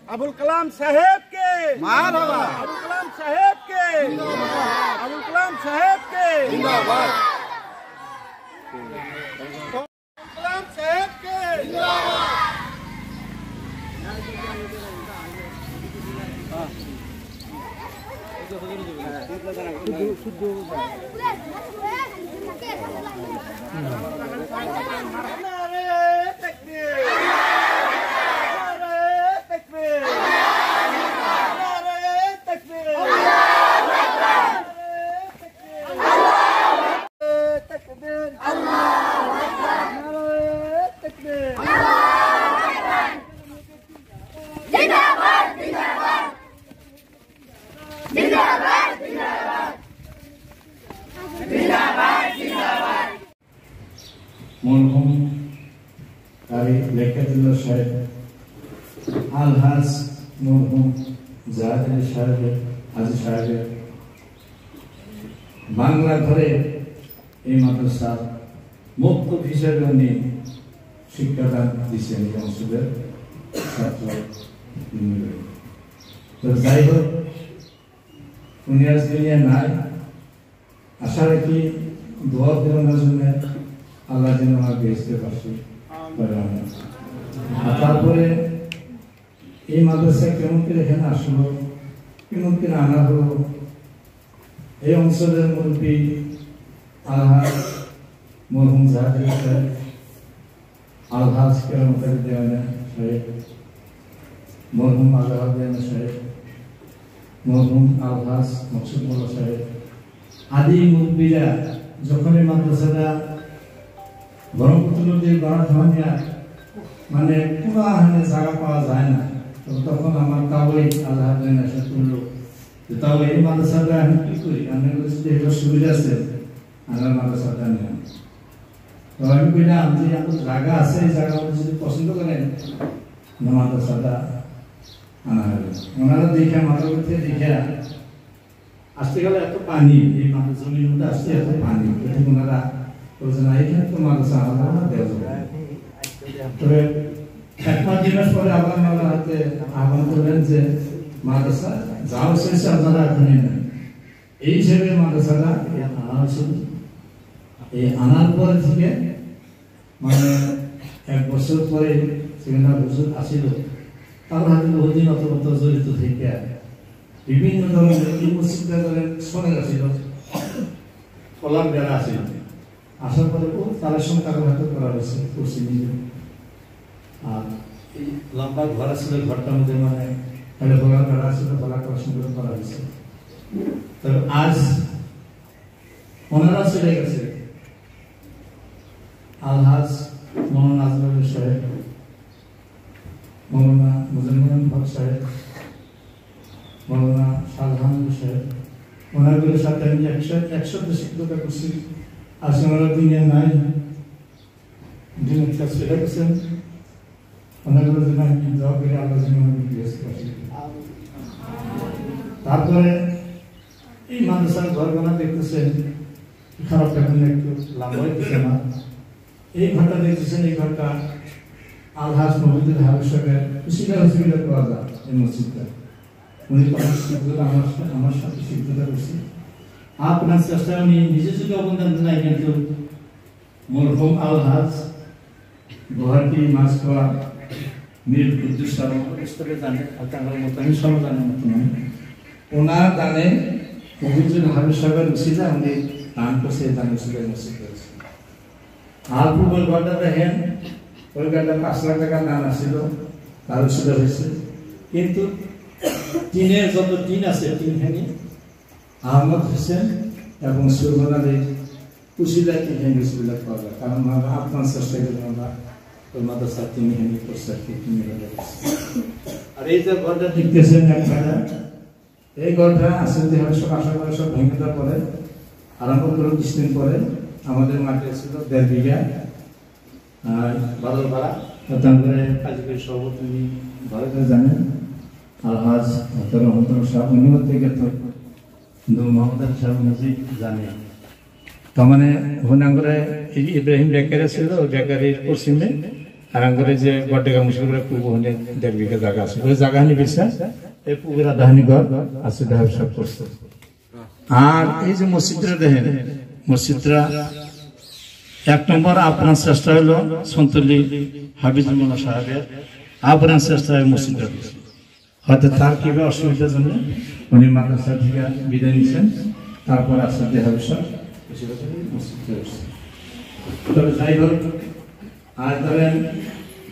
अबुल कलाम साहेब के मारहबा, अबुल कलाम साहेब के अबुल कलाम साहेब के जिंदाबाद, अबुल कलाम साहेब के মরহুম কারি লেখাতুল্লাহ সাহেব আলহাজ মরহুম জাহাদ আলী সাহেবের হাজী সাহেবের বাংলা ঘরে এই মাদ্রাসার মুখ্য হিসেবে উনি শিক্ষাদান দিচ্ছেন এই অঞ্চলের ছাত্র। তো যাই হোক, উনি আজ দুনিয়া নাই, আশা রাখি দোয়া ফেরানোর জন্য আল্লাহ যেন আমার বেহেশতে পাশে করে। তারপরে এই মাদ্রাসা কেমন করে এখানে আসলো, কেমন করে আনা হলো, এই অঞ্চলের মুরব্বী আলহাজ মরহুম জাহাদ আলী সাহেব, আলহাজ কেরামতারি দেওয়ানা সাহেব, মরহুম আজহার দেওয়ানা সাহেব, মরহুম আলহাজ মকসুদ মোল্লা সাহেব আদি মুরব্বীরা যখন এই মাদ্রাসাটা ব্রহ্মপুত্র নদীর গড়া ধনিয়া মানে পুরা হানে জায়গা পাওয়া যায় না, তখন আমার কাবই আল্লাহ এসে তুললো যে তাও এই মাদ্রাসাটা আমি কি করি, আমি বলছি যে এগুলো সুবিধা আছে আমার মাদ্রাসাটা নিয়ে। তো আমি কইলাম যে এত জায়গা আছে, এই জায়গা যদি পছন্দ করেন মাদ্রাসাটা আনা হবে। ওনারা দেখে মাদ্রাসা থেকে দেখে আসতে গেলে এত পানি, এই মাদ্রাসা জমির মধ্যে আসতে এত পানি, ওনারা বলছে না এখানে তো মাদ্রাসা আলাদা দেওয়া যাবে। তবে এক মাস দুই মাস পরে আবার আমার হাতে আহ্বান করলেন যে মাদ্রাসা যাও শেষে আপনারা এখনই নেন, এই হিসেবে মাদ্রাসাটা আনা হয়েছিল। এই আনার পরে থেকে মানে এক বছর পরে সেখানে হুজুর আসিল, তার হাতে বহুদিন অত জড়িত থেকে বিভিন্ন ধরনের এই মসজিদটা ধরেন শোনা যাচ্ছিল, কলাম বেড়া আসিল, আসার পরে তাদের সঙ্গে কারো হাতে করা হয়েছে করছি নিজে। আর এই লম্বা ঘর ছিল, ঘরটার মধ্যে মানে বলার বেড়া ছিল, বলা করা সুন্দর করা হয়েছে। তবে আজ ওনারা চলে গেছে, আলহাজ মৌলানা আজমল সাহেব, মৌলানা মুজাম্মিল হক সাহেব, মৌলানা শাহজাহান সাহেব, ওনারগুলোর সাথে আমি একসাথে শিক্ষকতা করছি। আজকে ওনারা দুনিয়া নাই, দিনের কাজ চলে গেছেন, ওনারগুলোর জন্য আমি জবাব করে আল্লাহ জন্য আমি জিজ্ঞেস করছি। তারপরে এই মাদ্রাসার ঘরগুলো দেখতেছেন খারাপ, এখন একটু লম্বা হইতেছে না। এই ঘরটা দেখতেছেন, এই ঘরটা আলহাজ মহিদুল হাবিব সাহেবের সুবিধা পাওয়া যায় এই মসজিদটা। উনি আমার সাথে শিক্ষকতা করছি। আপনার চেষ্টায় উনি নিজে যদি অবদান নাই, কিন্তু মরহুম আলহাজ গুয়াহাটি মাছখোয়া মীর কুদ্দুস স্তরে জানে, টাঙ্গাল মতো আমি সব জানার মতো নয়, ওনার দানে মহিদুল হাবিব সাহেবের উচিলা উনি দান করছে, দান উচিলা মসজিদ করেছে। আর পূর্বের ঘরটা দেখেন, ওই ঘরটা 5 লাখ টাকা দান আসছিল, তার উচিলা হয়েছে। কিন্তু টিনের যত টিন আছে, টিনখানি আহমদ হোসেন এবং সুরমান আলীর উচিলায় টিনখানি উচিলা পাওয়া যায়, কারণ আপনার চেষ্টা করে আমরা ওই মাদ্রাসা টিনখানি করছে। আর এই যে ঘরটা দেখতেছেন একবারে, এই ঘরটা আসলে সব আশা করে সব ভেঙে দেওয়ার পরে আরম্ভ করে 20 দিন পরে আমাদের মাঠে ছিল 1.5 বিঘা বাদল ভাড়া, তারপরে কাজী সভাপতি ভালো করে জানেন আলহাজ রহমতুল্লাহ সাহেব, উনিও থেকে তো মোহাম্মদ আলী সাহেব মসজিদ জানে। তার মানে ওখানে ইব্রাহিম বেকারি ছিল, বেকারির পশ্চিমে আর আঙ্গরে যে বড্ডেগা মুসলিমরা পূর্ব হনে 1.5 বিঘা জায়গা আছে ওই জায়গা হানি বেশা এই পুকুরা দাহানি ঘর আছে দাহার সব করছে আর এই যে মসজিদটা দেখেন মসজিদটা 1 নম্বর আপনার চেষ্টা হলো সন্তলি হাফিজুল মোল্লা সাহেবের আপনার চেষ্টা মসজিদটা হয়তো তার কিভাবে অসুবিধার জন্য উনি মাদ্রাসা থেকে বিদায় নিচ্ছেন তারপর আসতে হবে সব তবে যাই হোক আর ধরেন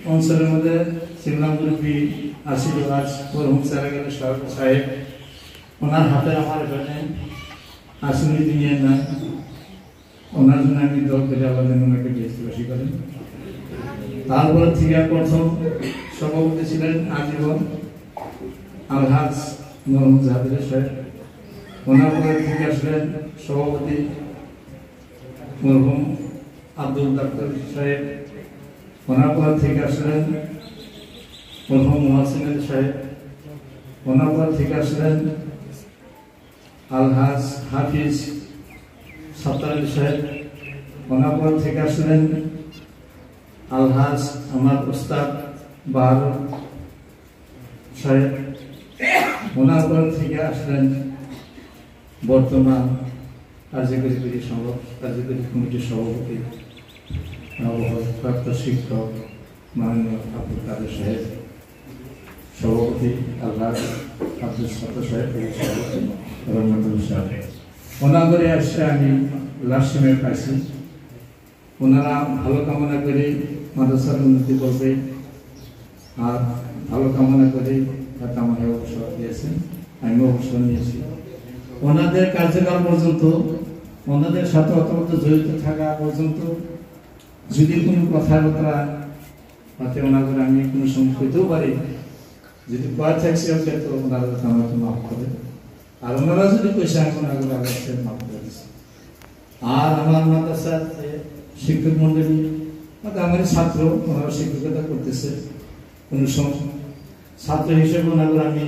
অঞ্চলের মধ্যে সিমলাম গ্রুপি আসিল আজ মরহুম সারাগালের সাহেব ওনার হাতে আমার এখানে আসনি দিয়ে নাই ওনার জন্য আমি দল করে আল্লাহ ওনাকে বিয়েবাসী করেন তারপর থেকে প্রথম সভাপতি ছিলেন আজীবন আলহাজ মরহুম জাহাদুল সাহেব ওনার পরে থেকে আসলেন সভাপতি মরহুম আব্দুল ডাক্তার সাহেব ওনার পর থেকে আসলেন মরহুম মহাসিন সাহেব ওনার পর থেকে আসলেন আলহাজ হাফিজ সত্তার সাহেব ওনার পর থেকে আসলেন আলহাজ আমার উস্তাদ বাহাদুর সাহেব ওনার পর থেকে আসলেন বর্তমান কার্যকরী কমিটির সভাপতি প্রাপ্ত শিক্ষক মাননীয় আব্দুল কাদের সাহেব সভাপতি আল্লাহ আব্দুল সত্তার সাহেব সভাপতি রহমতুল সাহেব ওনাদের আসছে আমি লাস্ট সময় পাইছি ওনারা ভালো কামনা করে মাদ্রাসার উন্নতি করবে আর ভালো কামনা করে আমাকে অবসর দিয়েছেন আমি অবসর নিয়েছি ওনাদের কার্যকাল পর্যন্ত ওনাদের সাথে অত্যন্ত জড়িত থাকা পর্যন্ত যদি কোনো কথাবার্তা তাতে ওনাদের আমি কোনো সময় পেতেও পারি যদি পা থাকছে তো ওনারা আমাকে মাফ করে আর ওনারা যদি পয়সা আমি ওনাদের আগে মাফ করে দিচ্ছি আর আমার মাদ্রাসার শিক্ষক মন্ডলী আমার ছাত্র ওনারা শিক্ষকতা করতেছে কোনো সময় ছাত্র হিসেবে ওনাদের আমি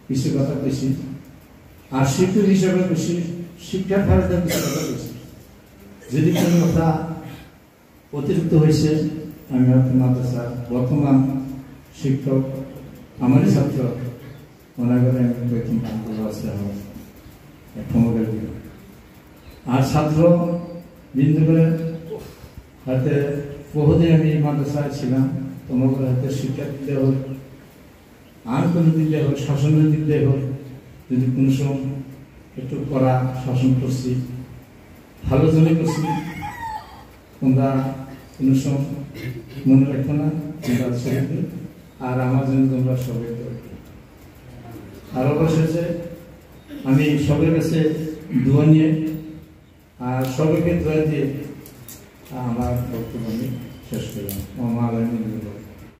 কিছু কথা পেয়েছি আর শিক্ষক হিসেবে বেশি শিক্ষার ভারতে কিছু কথা পেয়েছি যদি কোনো কথা অতিরিক্ত হয়েছে আমি হয়তো মাদ্রাসার বর্তমান শিক্ষক আমারই ছাত্র ওনাদের আমি বেতন দান করে আসতে হবে আর ছাত্র বিন্দু করে হাতে বহুদিন আমি মাদ্রাসায় ছিলাম তোমাদের হাতে শিক্ষা দিতে হোক আর কোনো দিতে হোক শাসনের দিতে হোক যদি কোনো সময় একটু করা শাসন করছি ভালো জন্য করছি তোমরা কোনো সময় মনে রাখো না তোমরা সবাইকে আর আমার জন্য তোমরা সবাই আর অবশেষে আমি সবার কাছে দোয়া নিয়ে আর সবাইকে দোয়া দিয়ে আমার বক্তব্য আমি শেষ করলাম আমার